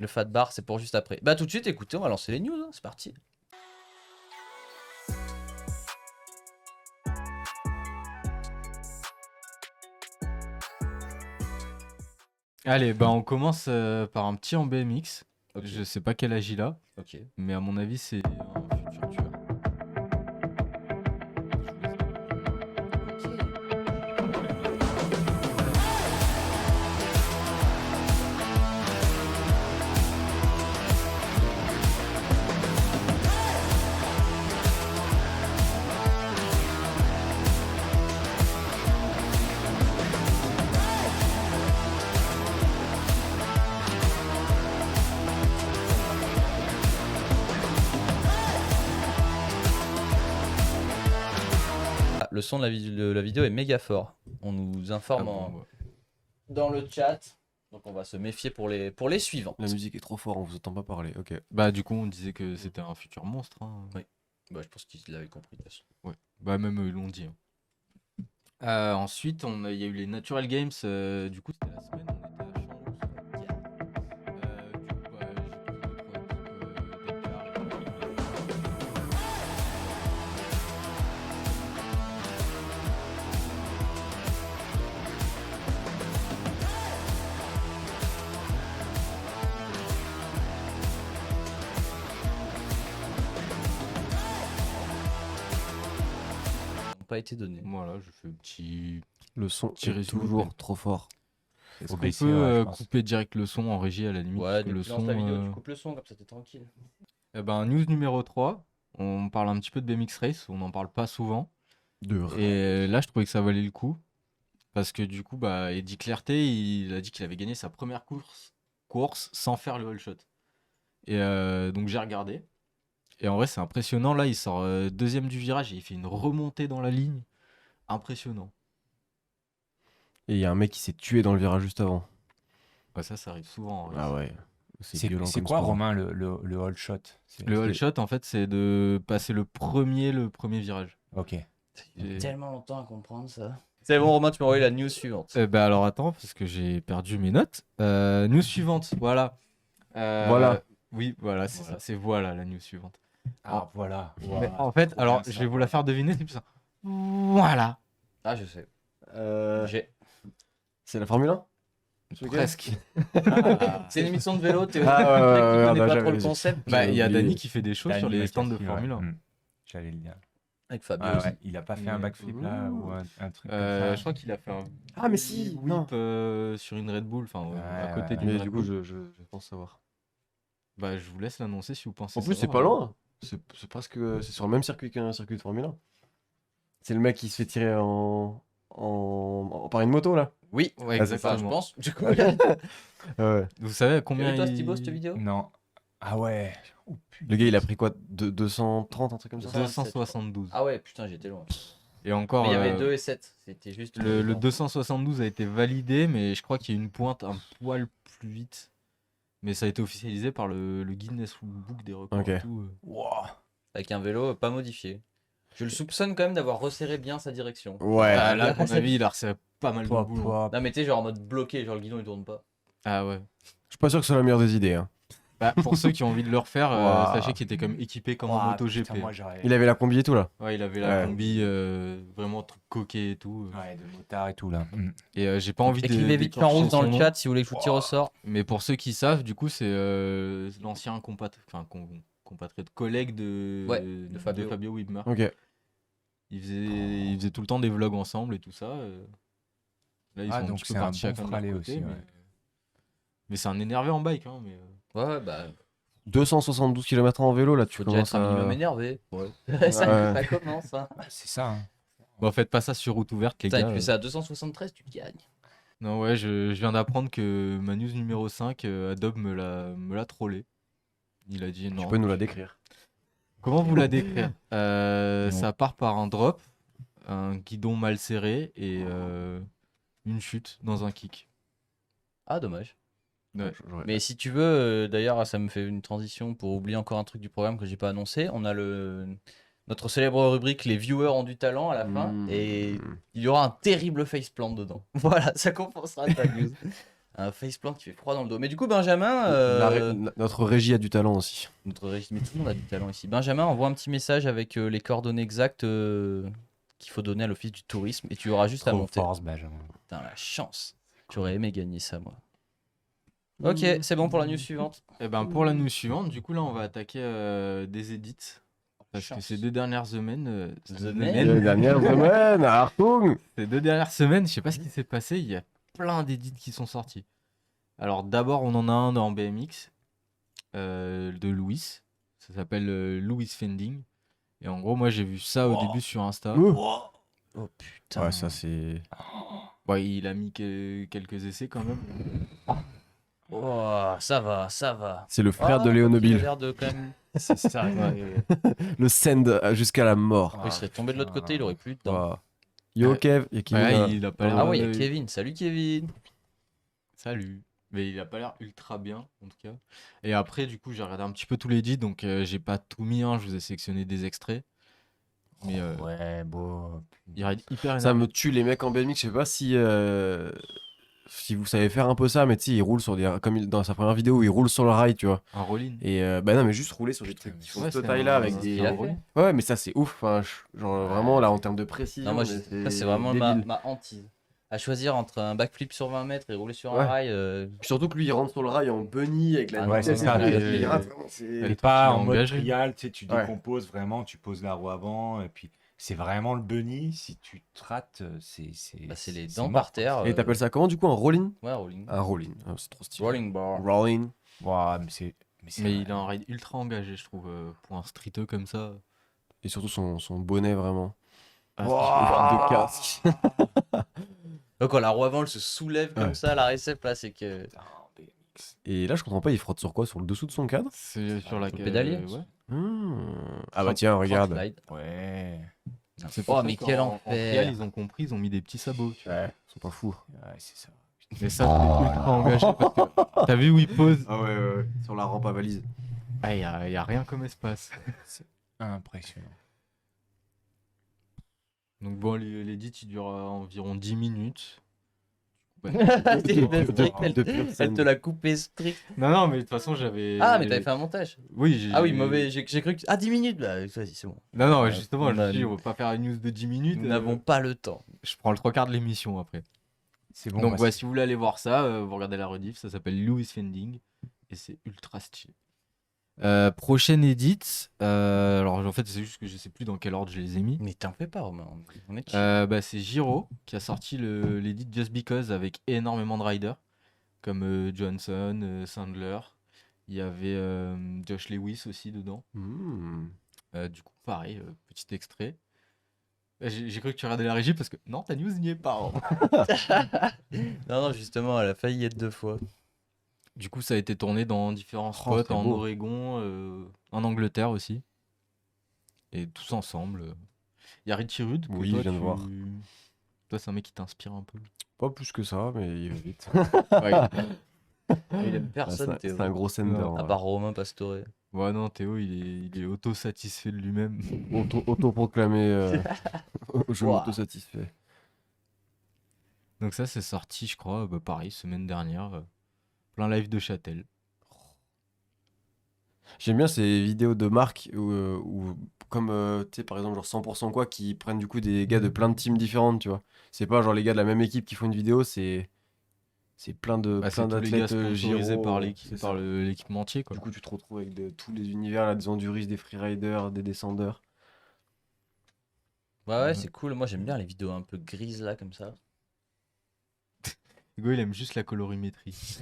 Le fat bar, c'est pour juste après. Bah tout de suite, écoutez, on va lancer les news, hein, c'est parti. Allez, bah on commence par un petit en BMX. Ok. Je sais pas quel âge il a, Ok. mais à mon avis c'est un futur tueur. Ah, le son de la vidéo est méga fort. On nous informe dans le chat. Donc on va se méfier pour les suivants. La musique est trop forte, on vous entend pas parler. Ok. Bah du coup on disait que c'était un futur monstre. Hein. Oui. Bah, je pense qu'ils l'avaient compris de toute façon. Ouais. Bah même eux ils l'ont dit. Hein. Ensuite il y a eu les Natural Games. Du coup c'était la semaine on était à Champs-Loup. Du coup bah, j'ai pris notre équipe d'Edgar. N'ont pas été donnés. Voilà, je fais un petit. Le son Petit est résumé. toujours trop fort. Est-ce qu'on baisser, peut ouais, je pense. couper direct le son en régie à la limite Ouais, parce que dès que le tu lances son. la vidéo, tu coupes le son, comme ça t'es tranquille. Eh ben, news numéro 3, on parle un petit peu de BMX Race, on n'en parle pas souvent. Et là, je trouvais que ça valait le coup. Parce que du coup, bah, Eddie Clarté, il a dit qu'il avait gagné sa première course sans faire le wall shot. Et donc j'ai regardé. Et en vrai, c'est impressionnant. Là, il sort deuxième du virage et il fait une remontée dans la ligne. Impressionnant. Et il y a un mec qui s'est tué dans le virage juste avant. Ouais, ça arrive souvent. en race. Ah ouais. C'est violent C'est comme quoi, sport. Romain, le hold shot? Le wall shot, en fait, c'est de passer le premier virage. Ok. Et- Tellement longtemps à comprendre ça. C'est bon, Romain, tu m'as envoyé la news suivante. Bah alors attends, parce que j'ai perdu mes notes. News suivante, voilà. Voilà. Oui, voilà, c'est ça. C'est voilà la news suivante. Ah, voilà. Mais en fait, Trop alors bien, je ça. vais vous la faire deviner, c'est plus ça. Voilà. Ah, je sais. J'ai. C'est la Formule 1 Presque. Ah, C'est une émission de vélo, t'es Ah, ouais, le mec qui ouais, connaît ouais, pas j'avais trop le les- concept. Bah, il y a oublié. Dany qui fait des choses sur les stands de Formule 1. J'allais le dire. Avec Fabio. Ah, ouais. Il a pas fait un Mais- backflip là ou un truc comme ça. Je crois qu'il a fait un Ah, mais si Non. whip sur une Red Bull, enfin à Ouais, côté ouais. d'une Mais Red du coup, Bull. je pense savoir. Bah, je vous laisse l'annoncer si vous pensez. En plus, c'est savoir, pas hein. loin. C'est presque. C'est sur le même circuit qu'un circuit de Formule 1. C'est le mec qui se fait tirer par une moto là. Oui, Ouais, Ah, c'est enfin, je exactement. pense. Du coup, Ouais. Vous savez à combien toi, il... Thibaut, cette vidéo Non. Ah ouais. Oh, Le gars, il a pris quoi 230, un truc comme ça 272. Ah ouais, putain, j'étais loin. Et encore, Mais il y avait 2 et 7. C'était juste. le 272 a été validé, mais je crois qu'il y a une pointe un poil plus vite. Mais ça a été officialisé par le Guinness Book des records. Ok. Et tout. Wow. Avec un vélo pas modifié. Je le soupçonne quand même d'avoir resserré bien sa direction. Ouais. Ah, là, à mon avis, il a resserré pas mal de Pop, boulot. pop. Non, mais tu sais, genre en mode bloqué, genre le guidon il tourne pas. Ah ouais. Je suis pas sûr que ce soit la meilleure des idées. Hein. Bah, pour ceux qui ont envie de le refaire, Ouah. sachez qu'il était comme équipé comme en Ouah, MotoGP. putain, moi, j'aurais- Il avait la combi et tout là. Ouais, il avait la Ouais. combi vraiment truc coquet et tout. Ouais, de motard et tout là. Et j'ai pas envie de. Écrivez vite en d'écorcher rouge dans son le nom. chat si vous voulez que je vous tire au sort. Mais pour ceux qui savent, du coup, c'est l'ancien compatriote collègue de, Ouais, de Fabio. Wibmer. Ok. Ils faisaient tout le temps des vlogs ensemble et tout ça. Là, ils Ah, sont un donc petit peu c'est un partis bon chacun de leur fralé côté, aussi, ouais. mais c'est un énervé en bike. Hein, mais, Ouais, bah, 272 km en vélo là, tu faut déjà commences être un minimum à. énervé. Ouais. Ouais. ça commence, hein. C'est ça. Hein. Bon, faites pas ça sur route ouverte, les Putain, et gars. tu fais ça à 273, tu gagnes. Non, ouais, je viens d'apprendre que ma news numéro 5, Adobe me l'a trollé. Il a dit non. Tu peux nous la décrire. Comment vous la décrire Non. Ça part par un drop, un guidon mal serré et une chute dans un kick. Ah, dommage. Ouais. Mais si tu veux, d'ailleurs, ça me fait une transition pour oublier encore un truc du programme que j'ai pas annoncé. On a notre célèbre rubrique Les viewers ont du talent à la fin. Mmh. Et il y aura un terrible faceplant dedans. Voilà, ça compensera ta news. Un faceplant qui fait froid dans le dos. Mais du coup, Benjamin, Notre régie a du talent aussi. notre régime, mais tout le monde a du talent ici. Benjamin envoie un petit message avec les coordonnées exactes qu'il faut donner à l'office du tourisme et tu auras juste à Trop monter. force, Benjamin. Putain, la chance. J'aurais aimé gagner ça, moi. Ok, c'est bon pour la news suivante. Et ben pour la news suivante, du coup là on va attaquer des edits. Parce que Chance. ces 2 dernières semaines, Les dernières semaines, Artung. ces 2 dernières semaines, je sais pas ce qui s'est passé, il y a plein d'édits qui sont sortis. Alors d'abord on en a un en BMX de Louis, ça s'appelle Louis Fending. Et en gros moi j'ai vu ça au début sur Insta. Oh putain. Ouais, ça c'est. Ouais, il a mis quelques essais quand même. Oh, ça va, ça va. C'est le frère Ah, de Il a Léonobil. l'air de quand même. C'est ça. Le send jusqu'à la mort. Il serait tombé de l'autre côté, il aurait plus de temps. Wow. Yo Ouais. Kev, il y a Kevin, Ouais, il a pas l'air. Ah ouais, il y a Kevin. Salut Kevin. Salut. Mais il a pas l'air ultra bien, en tout cas. Et après, du coup, j'ai regardé un petit peu tous les edits, donc j'ai pas tout mis, hein, je vous ai sélectionné des extraits. Mais Ouais, beau. il ride hyper Ça énervé. me tue les mecs en BMX. Je sais pas si vous savez faire un peu ça, mais tu sais, il roule sur des. Comme dans sa première vidéo où il roule sur le rail, tu vois. Un roll-in. Et bah non, mais juste rouler sur des trucs qui font Ouais, cette c'est taille-là un- avec c'est des. il a un roll-in. Ouais, mais ça c'est ouf. Enfin, genre vraiment là en termes de précision. Non, moi, mais ça, c'est vraiment ma, débile. ma hantise. À choisir entre un backflip sur 20 mètres et rouler sur Ouais. un rail. Puis surtout que lui il rentre sur le rail en bunny avec la Ah, Ouais, non, c'est vitesse ça, et tout, mais- il rate vraiment, c'est- Elle Et est pas trop en mode engagée. trial, tu sais, tu Ouais. décomposes vraiment, tu poses la roue avant, et puis c'est vraiment le bunny. Si tu te rates, c'est Bah, c'est les c'est dents mort, par quoi. terre. Et t'appelles ça comment du coup, un rolling? Ouais, rolling. Un rolling. Ah, c'est trop stylé. Rolling bar. Rolling. Ouah, mais Mais il a un ride ultra engagé, je trouve, pour un streeteux comme ça. Et surtout son bonnet vraiment. Ah, De casque. Donc, quand la roue avant elle se soulève comme Ouais. ça, la récep là, c'est que. Putain, BMX. Et là je comprends pas, il frotte sur quoi? Sur le dessous de son cadre? c'est sur le laquelle. pédalier. Ouais. Ah bah tiens, regarde. Slide. Ouais, C'est Oh, pour ça mais qu'en- quel en enfer. trial, ils ont compris, ils ont mis des petits sabots. Tu vois. Ouais, ils sont pas fous. ouais, c'est ça. Mais ça, c'est ultra engagé parce que t'as vu où il pose. Ah ouais. Sur la rampe à valise. Ah, y a rien comme espace. Impressionnant. Donc bon, l'édit, il dure environ 10 minutes. Ouais. Elle te l'a coupé strict. Non, mais de toute façon, j'avais. Ah, mais t'avais fait un montage. Oui, Ah oui, mauvais. J'ai cru que. Ah, 10 minutes. Bah, vas-y, c'est bon. Non, Ouais, justement, on je a- me suis dit, on va pas faire une news de 10 minutes. Nous n'avons pas le temps. Je prends le 3/4 de l'émission après. C'est bon. Donc, bah, ouais, si vous voulez aller voir ça, vous regardez la rediff, ça s'appelle Louis Fending et c'est ultra stylé. Prochaine edit, alors en fait, c'est juste que je sais plus dans quel ordre je les ai mis. Mais t'en fais pas, Romain. On est chill. Bah, c'est Giro qui a sorti l'édit Just Because avec énormément de riders comme Johnson, Sandler. Il y avait Josh Lewis aussi dedans. Du coup, pareil, petit extrait. J'ai cru que tu regardais la régie parce que non, ta news n'y est pas. Hein. Non, justement, elle a failli être 2 fois. Du coup, ça a été tourné dans différents Oh, spots c'est en beau. Oregon, en Angleterre aussi. Et tous ensemble. Il y a Richie Rude. que Oui, toi, je viens de voir. Toi, c'est un mec qui t'inspire un peu. Pas plus que ça, mais il va vite. Il aime personne, Théo. C'est un gros sender. Non, À part Romain Pastore. Ouais, non, Théo, il est auto-satisfait de lui-même. Autoproclamé. Je Ouah. m'auto-satisfais. Donc ça, c'est sorti, je crois, bah, pareil, semaine dernière. Plein live de Châtel. J'aime bien ces vidéos de marques où comme tu sais par exemple genre 100% quoi qui prennent du coup des gars de plein de teams différentes, tu vois. C'est pas genre les gars de la même équipe qui font une vidéo, c'est plein Bah, c'est plein tous les gars d'athlètes sponsorisés Giro, par c'est l'équipe, ça. par l'équipementier, quoi. Du coup, tu te retrouves avec tous les univers là, des enduristes, des freeriders, des descendeurs. Ouais, c'est cool. Moi, j'aime bien les vidéos un peu grises là, comme ça. Hugo, il aime juste la colorimétrie.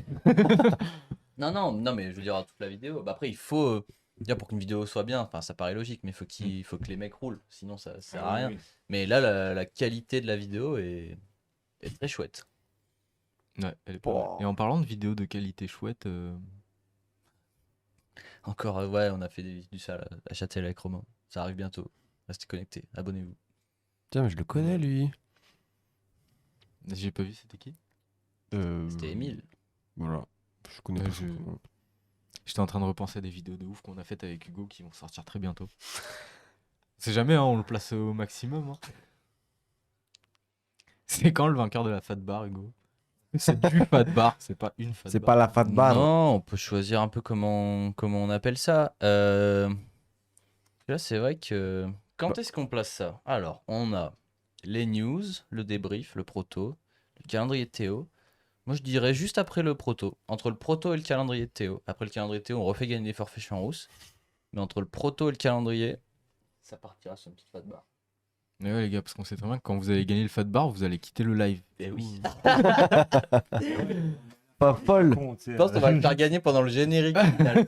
Non, mais je veux dire, toute la vidéo. Bah, après, il faut. Déjà, pour qu'une vidéo soit bien, enfin, ça paraît logique, mais il faut que les mecs roulent. Sinon, ça sert à rien. Mais là, la qualité de la vidéo est très chouette. Ouais, elle est pas mal. Et en parlant de vidéos de qualité chouette, Encore, ouais, on a fait du ça à Châtel avec Romain. Ça arrive bientôt. Restez connectés. Abonnez-vous. Tiens, mais je le connais lui. j'ai pas vu, c'était qui? C'était Emile. Voilà. Je connais Ouais, pas je- son prénom. J'étais en train de repenser à des vidéos de ouf qu'on a faites avec Hugo qui vont sortir très bientôt. C'est jamais, hein, on le place au maximum. Hein. C'est quand le vainqueur de la Fat Bar, Hugo? C'est du fat bar, c'est pas une fat C'est bar. pas la fat bar. Non, on peut choisir un peu comment on appelle ça. Là, c'est vrai que. Quand Bah. est-ce qu'on place ça? Alors, on a les news, le débrief, le proto, le calendrier de Théo. Moi, je dirais juste après le proto. Entre le proto et le calendrier de Théo. Après le calendrier de Théo, on refait gagner des forfaits champs rousse. Mais entre le proto et le calendrier, ça partira sur une petite fat bar. Mais ouais, les gars, parce qu'on sait très bien que quand vous allez gagner le fat bar, vous allez quitter le live. Eh oui. Pas folle. Je pense qu'on va le faire gagner pendant le générique final.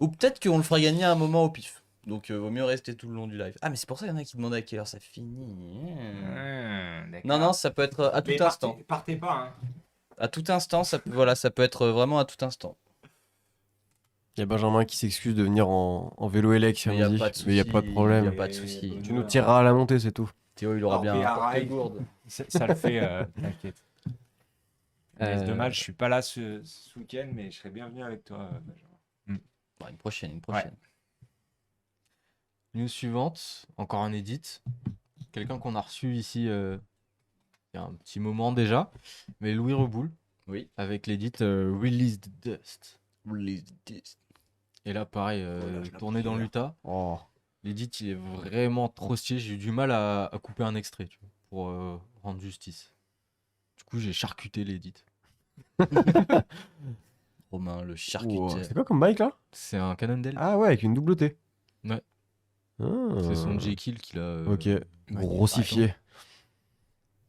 Ou peut-être qu'on le fera gagner à un moment au pif. Donc vaut mieux rester tout le long du live. Ah mais c'est pour ça qu'il y en a qui demandaient à quelle heure ça finit. Non non, ça peut être à tout Mais instant. partez pas, hein. À tout instant, ça peut être vraiment à tout instant. Il y a Benjamin qui s'excuse de venir en vélo élect Mais il y a samedi, pas de mais il y a souci, pas de problème. y a pas de souci. Tu nous tireras à la montée, c'est tout. Théo, il aura Alors, bien PA un Rail. porte-gourde. Ça le fait, t'inquiète. Mais c'est Euh, dommage, je suis pas là ce week-end, mais je serai bien venu avec toi, Benjamin. Bon, une prochaine. News suivante, encore un edit. Quelqu'un qu'on a reçu ici il y a un petit moment déjà. Mais Louis Reboul, Oui. avec l'edit Release the Dust. Release this. Et là, pareil, là, je la tourné dans préfère. l'Utah. Oh. L'edit, il est vraiment trop stylé. J'ai eu du mal à couper un extrait tu vois, pour rendre justice. Du coup, j'ai charcuté l'edit. Romain, le Wow. charcuteur. C'est quoi comme bike là? C'est un Cannondale. Ah ouais, avec une double T. Ouais. Ah. C'est son Jekyll qu'il a. Ok, grossifié.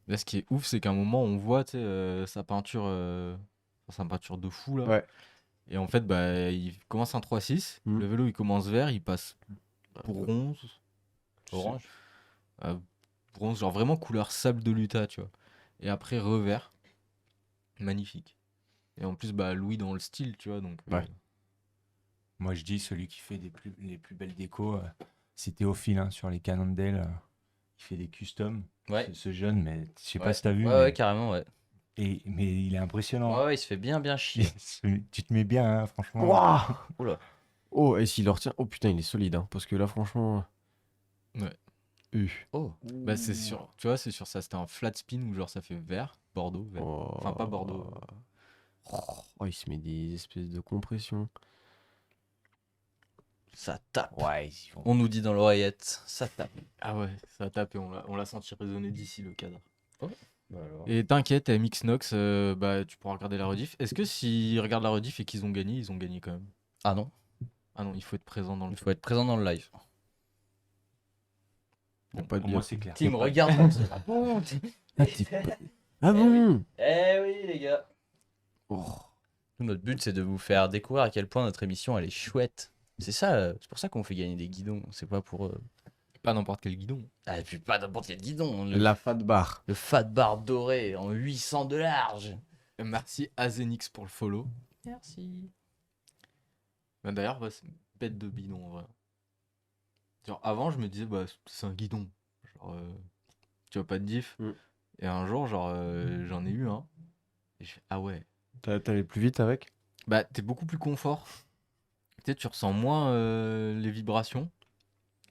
Là, ce qui est ouf, c'est qu'à un moment, on voit tu sais, sa peinture de fou là. Ouais. Et en fait, bah, il commence un 3-6. Mhm. Le vélo, il commence vert, il passe bronze. Orange. Bronze, genre vraiment couleur sable de l'Utah, tu vois. Et après, revers. Magnifique. Et en plus, bah, Louis dans le style, tu vois. Donc, Ouais. Moi, je dis, celui qui fait les plus belles décos, c'est Théophile, hein, sur les Cannondale. Il fait des customs. Ouais. Ce jeune, mais je sais Ouais. pas si t'as vu, Ouais, mais, ouais, carrément, ouais. mais il est impressionnant. Ouais, ouais, il se fait bien chier. Tu te mets bien, hein, franchement. Ouah. Oula. Oh, et s'il le retient. Oh putain, il est solide, hein, parce que là, franchement. Ouais. Oh. Bah, c'est sûr, tu vois, c'est sur ça. C'était un flat spin où, genre, ça fait vert, Bordeaux, vert. Oh. Enfin, pas Bordeaux. Oh, il se met des espèces de compression. Ça tape. Ouais, ils vont- On nous dit dans l'oreillette, ça tape. Ah ouais, ça a tapé, on l'a senti résonner d'ici le cadre. Bah alors. Et t'inquiète, MX Nox, bah, tu pourras regarder la rediff. Est-ce que s'ils regardent la rediff et qu'ils ont gagné, ils ont gagné quand même? Ah non, Ah non, il faut être présent dans le il faut être présent dans le live. Y a pas de Pour moi, c'est clair. Tim, regarde. Ah bon Ah bon? Eh oui, les gars. Oh. Nous, notre but, c'est de vous faire découvrir à quel point notre émission, elle est chouette. C'est ça, c'est pour ça qu'on fait gagner des guidons. C'est pas pour. Pas n'importe quel guidon. Ah, et puis pas n'importe quel guidon. La fat bar. Le fat bar doré en 800 de large. Merci Azenix pour le follow. Merci. Bah, d'ailleurs, ouais, c'est une bête de bidon en vrai. Genre, avant, je me disais, bah, c'est un guidon. Genre, tu vois, pas de diff. Mm. Et un jour, genre, j'en ai eu un. Et je fais, ah ouais. T'allais plus vite avec? Bah, t'es beaucoup plus confort. Tu sais, tu ressens moins les vibrations.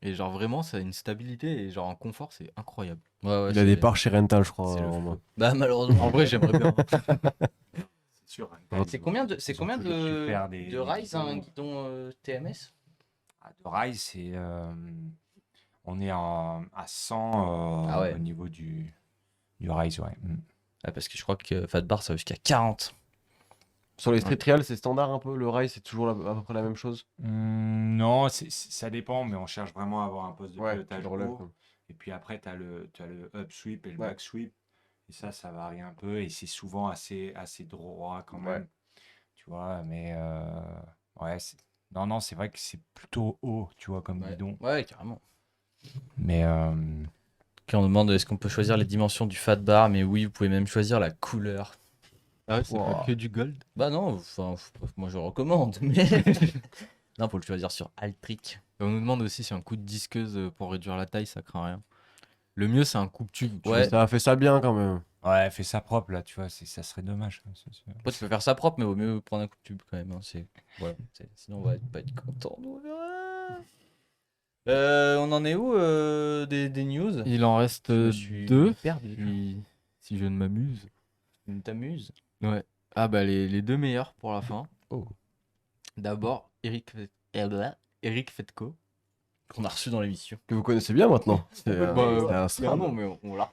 Et genre, vraiment, ça a une stabilité et genre, un confort, c'est incroyable. Ouais, ouais, Il a des parts chez Rental, je crois. c'est le Romain. feu. Bah, malheureusement. En vrai, j'aimerais bien. C'est sûr. hein. C'est combien de, Ils ont toujours su faire des rails un guidons. guidon TMS? Ah, de rail, c'est. On est à 100 Ah ouais. au niveau du Rise, ouais. Ah, parce que je crois que Fat Bar, ça va jusqu'à 40. Sur les street trials, c'est standard un peu. Le rail, c'est toujours à peu près la même chose. Non, ça dépend, mais on cherche vraiment à avoir un poste de Ouais, pilotage tu le relèves, haut. quoi. Et puis après, tu as le up sweep et le Ouais. back sweep. Et ça varie un peu. Et c'est souvent assez droit quand Ouais. même. Tu vois, mais ouais, non, c'est vrai que c'est plutôt haut, tu vois, comme guidon. Ouais, carrément. Mais Quand on demande est-ce qu'on peut choisir les dimensions du Fat Bar, mais oui, vous pouvez même choisir la couleur. Ah ouais, c'est Wow. pas que du gold. Bah non, enfin, moi je recommande, mais. Non, faut le choisir sur Altric. Et on nous demande aussi si un coup de disqueuse pour réduire la taille, ça craint rien. Le mieux, c'est un coupe-tube. tu Ouais. vois. Ça a fait ça bien quand même. ouais, fais ça propre là, tu vois, ça serait dommage. Après, tu peux faire ça propre, mais vaut mieux prendre un coup de tube quand même. Hein, sinon, on va pas être content. On verra. On en est où des news? Il en reste Je me suis deux, perdu. si je ne m'amuse. Tu t'amuses? Ouais. Ah bah les deux meilleurs pour la fin. Oh. D'abord, Eric Fetko. Qu'on a reçu dans l'émission. Que vous connaissez bien maintenant. C'est Bah, un bien SRAM. non, mais on l'a.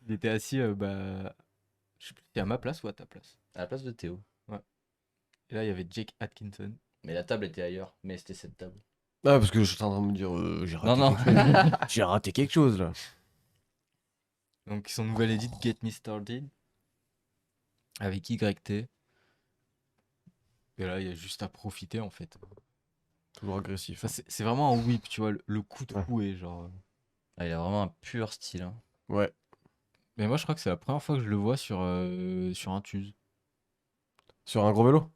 Il était assis, bah, je sais plus si c'était à ma place ou à ta place. À la place de Théo. Et là, il y avait Jake Atkinson. Mais la table était ailleurs. Mais c'était cette table. Ah, parce que je suis en train de me dire, j'ai raté Non, non. quelque chose. J'ai raté quelque chose là. Donc son nouvel edit Get Me Started avec YT. Et là, il y a juste à profiter en fait. Toujours agressif. Ça, c'est vraiment un whip, tu vois, le coup de Ouais. fouet, genre. Ah, il a vraiment un pur style. Hein. Ouais. Mais moi, je crois que c'est la première fois que je le vois sur un Tuz. Sur un gros vélo.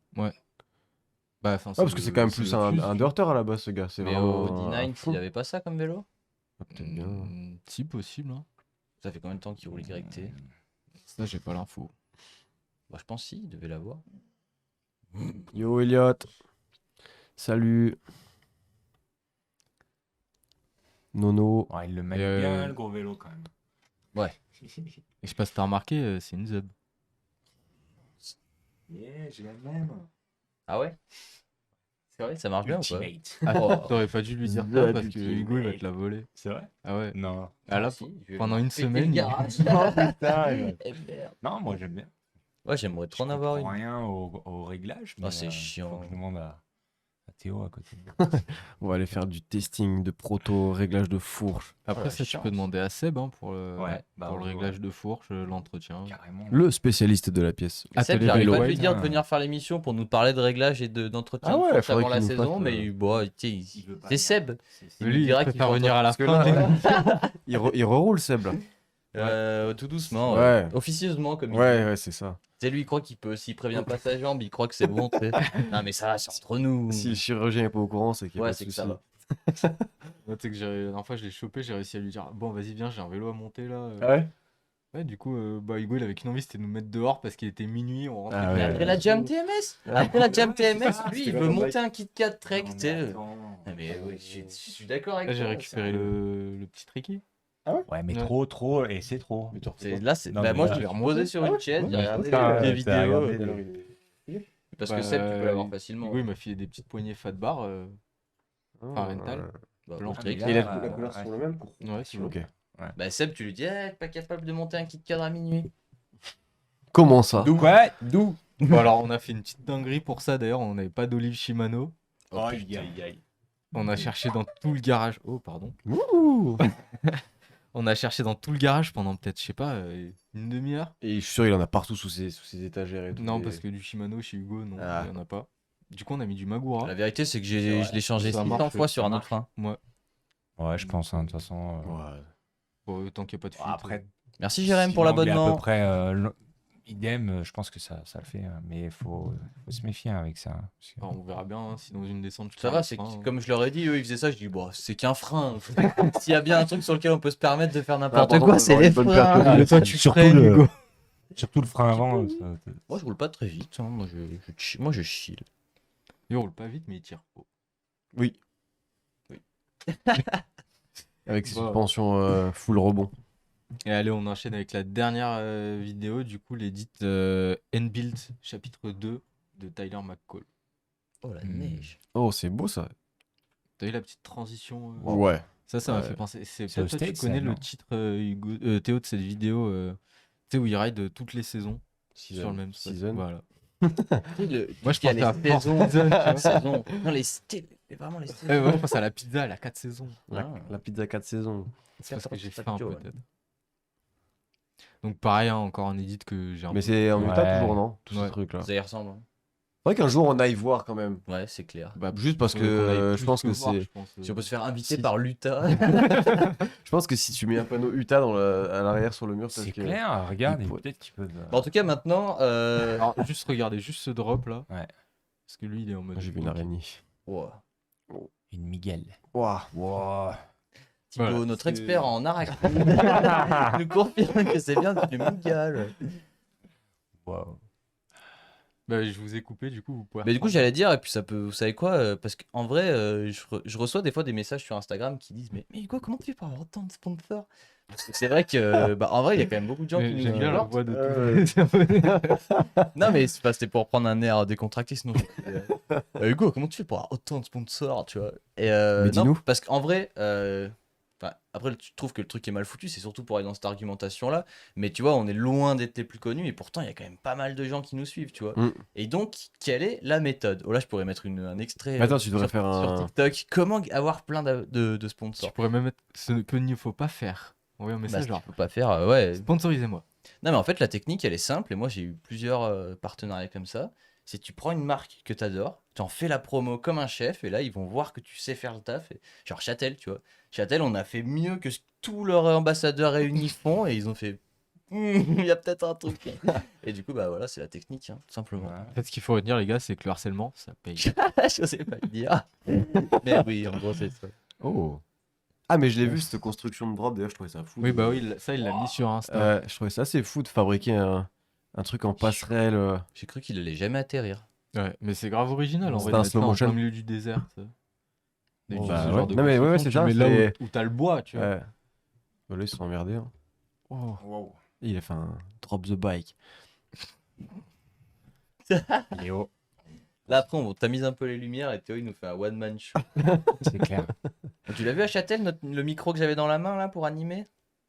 Bah, enfin, Ah, parce que c'est quand même plus un dirter à la base, ce gars. C'est Mais vraiment. au à D9, fond. il avait pas ça comme vélo. Ah, peut-être bien. Si possible, hein. Ça fait combien de temps qu'il roule YT? Ça, j'ai pas l'info. Bah, je pense si, il devait l'avoir. Yo Elliot. Salut. Nono. Ouais, il le met Et, bien, le gros vélo, quand même. Ouais. Et je sais pas si t'as remarqué, c'est une Zub. Yeah, j'ai la même. Ah ouais? C'est vrai, ça marche bien ou pas? Ultimate. Ah, Oh. t'aurais pas dû lui dire The ça parce que Ultimate. Hugo il va te la voler. C'est vrai? Ah ouais. Non. Ah là, si, je vais pendant lui une péter semaine, le il- garage. putain. Eh merde. Non, moi j'aime bien. Ouais, j'aimerais trop en Je avoir comprends une. rien au réglage. Oh, Mais, c'est chiant. Faut que je demande à Théo à côté. On va aller faire du testing de proto, réglage de fourche. Après, la ça, tu chance. peux demander à Seb hein, pour le, Ouais, bah pour le ouais, réglage ouais. de fourche, l'entretien. Carrément. Le spécialiste de la pièce. Mais Seb, Atelier j'arrive vélo. pas à lui Ouais, dire de putain. venir faire l'émission pour nous parler de réglage et d'entretien Ah de ouais, fourche faudrait avant la qu'il nous saison, fasse, mais bon, tu sais, Il veut pas c'est Seb. Il Lui, nous il dira qu'il préfère fait venir à la Parce que fin. là, il reroule Seb là. Tout doucement, Ouais. officieusement comme il Ouais, dit. ouais, c'est ça. Tu sais, lui, il croit qu'il peut, s'il prévient pas sa jambe, il croit que c'est bon, tu sais. Non, mais ça, c'est entre nous. Si le chirurgien est pas au courant, c'est qu'il y a Ouais, pas de c'est que souci. ça va. Ouais, tu sais que la dernière fois, je l'ai chopé, j'ai réussi à lui dire bon, vas-y, viens, j'ai un vélo à monter là. Ah ouais. Ouais, du coup, bah, Hugo, il avait qu'une envie, c'était de nous mettre dehors parce qu'il était minuit. On rentrait Ah du Mais ouais. après la Jam TMS, après la Jam TMS, lui, il c'était veut comme monter un Kit Kat Trek, Non, tu sais. mais attends. Ah, mais oui, je suis d'accord avec Là, j'ai toi. récupéré le petit tricky. Ouais, mais Ouais. trop, et c'est trop. Là, c'est... Non, Bah, mais moi, là, je me je suis vais posé remonter. sur une chaise, j'ai regardé Putain, des t'as vidéos. regardé Parce que Bah, Seb, tu peux l'avoir facilement. Hugo, il m'a filé des petites poignées fat bar. Enfin, rental. Bah, blanc. au trick. Ah, mais Et là, la couleur ouais. sont le même. Ouais, c'est Ok. Bah, Seb, tu lui dis, pas capable de monter un Kit Kat à minuit. Comment ça? Ouais. D'où Bon, alors, on a fait une petite dinguerie pour ça d'ailleurs. On n'avait pas d'olive Shimano. Oh, Aïe, putain. aïe, aïe. On a cherché dans tout le garage. Oh, pardon. Ouh. On a cherché dans tout le garage pendant peut-être, je sais pas, une demi-heure. Et je suis sûr, il en a partout sous ses étagères et tout. Non, parce que du Shimano chez Hugo, non, Ah. il y en a pas. Du coup, on a mis du Magura. La vérité, c'est que C'est vrai. je l'ai changé Ça 600 marche, fois ça sur un marche. autre frein. Moi, Ouais, je pense, hein, de toute façon. Ouais. bon, tant qu'il n'y a pas de fuite. Après, Merci Jérém pour si l'angle est à l'abonnement. peu près idem, je pense que ça le fait. Mais il faut se méfier avec ça. Parce que- On verra bien hein, si dans une descente. je Ça perds va, le c'est frein, que, hein. comme je leur ai dit, eux ils faisaient ça, je dis bon, c'est qu'un frein. S'il y a bien un truc sur lequel on peut se permettre de faire n'importe par quoi, contre, c'est avoir les une bonne freins. perte de- Mais toi, tu surtout freines, le- Hugo. Surtout le frein avant. Moi je roule pas très vite, hein. Moi je chill. Il roule pas vite, mais il tire haut. Oui. Oui. Avec ses Bah. suspensions full rebond. Et allez, on enchaîne avec la dernière vidéo, du coup, l'édit N-Build chapitre 2 de Tyler McCall. Oh la Hmm. neige. Oh, c'est beau ça. T'as vu la petite transition Ouais. Ça m'a Ouais. fait penser. C'est C'est aux peut-être toi, tu States, connais ça, le non titre, Théo, de cette vidéo, tu sais, où il ride toutes les saisons sur le même spot. Season. Voilà. Moi je pensais à les saisons. Four Seasons, tu vois. Saisons. Non, vraiment les saisons. Moi, je pense à la pizza, elle a 4 saisons. La pizza 4 saisons. C'est parce que j'ai Pas faim, de Joe, peut-être. Donc, pareil, hein, encore un edit que j'ai un Mais peu- c'est en Ouais. Utah toujours, non? Tous Ouais. ces trucs là. Ça y ressemble. hein. Faudrait qu'un jour on aille voir quand même. Ouais, c'est clair. Bah, Juste parce faudrait qu'on aille que plus je pense que voir, c'est. je pense, Si on peut se faire inviter Si. par l'Utah. Je pense que si tu mets un panneau Utah à l'arrière sur le mur, C'est parce que. clair, regarde, il et pourrait- peut-être qu'ils peuvent. Bon, en tout cas, maintenant. Alors, juste regardez, juste ce drop là. Ouais. Parce que lui, il est en mode. J'ai vu une araignée. Wow. Une Miguel. Waouh. Wow. Thibaut, Voilà, notre c'est- expert en arachide, nous confirme que c'est bien du Miguel. Wow. Bah, je vous ai coupé, du coup, vous pouvez. Mais du coup, reprendre. j'allais dire, et puis ça peut, vous savez quoi, parce qu'en vrai, je reçois des fois des messages sur Instagram qui disent mais Hugo, comment tu fais pour avoir autant de sponsors? C'est vrai que, bah, en vrai, il y a quand même beaucoup de gens qui nous J'aime bien la supportent. voix de tous les abonnés. Non, mais c'était pour prendre un air décontracté, sinon. Hugo, comment tu fais pour avoir autant de sponsors, tu vois? Et Mais non, dis-nous. parce qu'en vrai, enfin, après, tu trouves que le truc est mal foutu, c'est surtout pour aller dans cette argumentation-là. Mais tu vois, on est loin d'être les plus connus, et pourtant, il y a quand même pas mal de gens qui nous suivent, tu vois. Mm. Et donc, quelle est la méthode? Oh là, je pourrais mettre un extrait Attends, tu devrais sur, faire sur un. TikTok. Comment avoir plein de Tu sponsors? pourrais même mettre ce que il ne faut pas faire. Envoyer un Bah, message ce genre qu'il faut pas faire, ouais. sponsorisez-moi. Non, mais en fait, la technique, elle est simple, et moi, j'ai eu plusieurs partenariats comme ça. C'est tu prends une marque que tu adores, tu en fais la promo comme un chef, et là, ils vont voir que tu sais faire le taf. Genre Châtel, tu vois. Châtel, on a fait mieux que ce que tous leurs ambassadeurs réunis font, et ils ont fait. Il y a peut-être un truc. Et du coup, bah voilà, c'est la technique, hein, tout simplement. En fait, ce qu'il faut retenir, les gars, c'est que le harcèlement, ça paye. Je sais pas le dire. Mais oui, en gros, c'est ça. Oh. Ah, mais je l'ai vu cette construction de drop, d'ailleurs, je trouvais ça fou. Oui, bah oui, ça, il l'a mis sur Insta. Je trouvais ça assez fou de fabriquer un truc en passerelle. J'ai cru qu'il allait jamais atterrir. Ouais, mais c'est grave original en C'était vrai. un De mettre slow ça en motion. plein milieu du désert. Ça. Bon, Ce bah genre ouais. de Non, mais ouais, construction, c'est tu ça, mets là c'est- où t'as le bois, tu vois. Ouais. Bah, là, ils se sont emmerdés. Hein. Oh. Wow. Il a fait un drop the bike. Léo, Là, après, on tamise un peu les lumières, et Théo, il nous fait un one-man show. c'est clair. Tu l'as vu à Châtel, le micro que j'avais dans la main là pour animer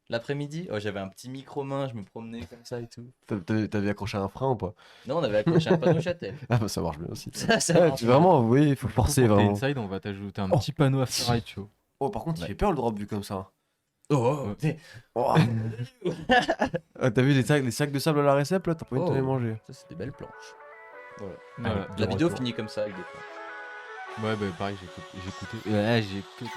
l'après-midi? Oh, j'avais un petit micro main, je me promenais comme ça et tout. T'avais accroché un frein ou pas? Non, on avait accroché un panneau Châtel. Ah, bah ça marche bien aussi. Ça Ouais, marche. vraiment, oui, il faut Du coup, forcer pour tes vraiment. inside, on va t'ajouter un Oh. petit panneau After Right Show. Oh, par contre, il Ouais. fait peur le drop vu comme ça. Oh, Ouais. Oh. Ah, t'as vu les sacs de sable à la récep là? T'as pas envie de te les Oh. manger. ça c'est des belles planches. Voilà. Voilà, La de vidéo retour. finit comme ça avec des planches. Ouais, bah pareil, j'ai écouté. J'ai que.